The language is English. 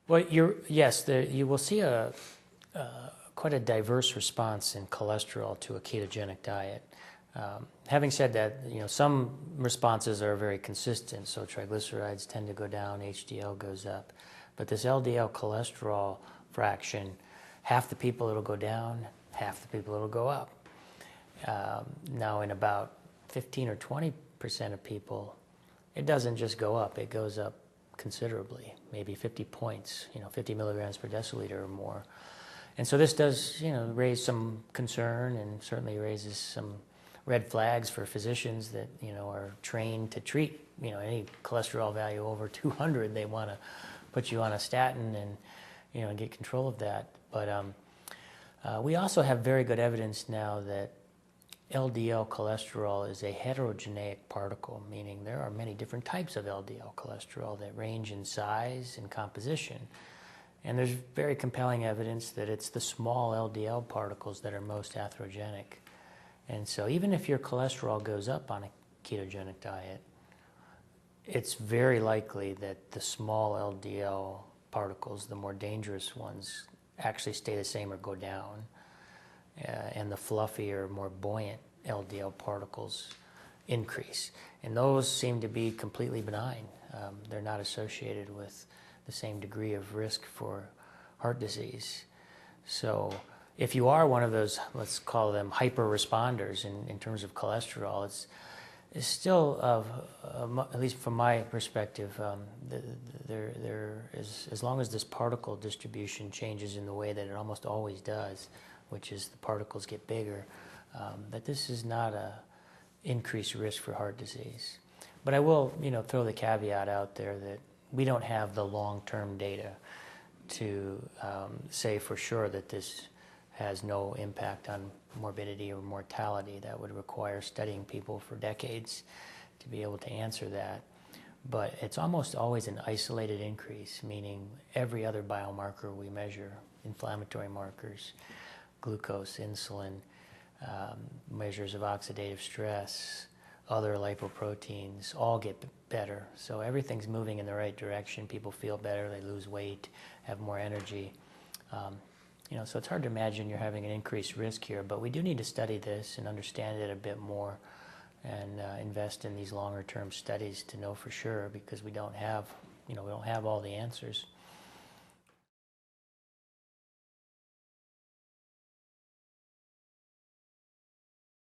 Well, yes, you will see quite a diverse response in cholesterol to a ketogenic diet. Having said that, some responses are very consistent, so triglycerides tend to go down, HDL goes up. But this LDL cholesterol fraction, half the people it'll go down, half the people it'll go up. Now in about 15 or 20% of people, it doesn't just go up, it goes up considerably, maybe 50 points, 50 milligrams per deciliter or more. And so this does, raise some concern and certainly raises some red flags for physicians that, are trained to treat, any cholesterol value over 200, they want to put you on a statin and, get control of that. But we also have very good evidence now that LDL cholesterol is a heterogeneic particle, meaning there are many different types of LDL cholesterol that range in size and composition. And there's very compelling evidence that it's the small LDL particles that are most atherogenic. And so even if your cholesterol goes up on a ketogenic diet, it's very likely that the small LDL particles, the more dangerous ones, actually stay the same or go down. And the fluffier, more buoyant LDL particles increase. And those seem to be completely benign. They're not associated with the same degree of risk for heart disease. So if you are one of those, let's call them hyper responders in terms of cholesterol, it's still, at least from my perspective, there is, as long as this particle distribution changes in the way that it almost always does, which is the particles get bigger, that this is not a increased risk for heart disease. But I will, throw the caveat out there that we don't have the long-term data to say for sure that this has no impact on morbidity or mortality. That would require studying people for decades to be able to answer that. But it's almost always an isolated increase, meaning every other biomarker we measure, inflammatory markers, glucose, insulin, measures of oxidative stress, other lipoproteins, all get better. So everything's moving in the right direction. People feel better, they lose weight, have more energy. So it's hard to imagine you're having an increased risk here, but we do need to study this and understand it a bit more and invest in these longer term studies to know for sure, because we don't have all the answers.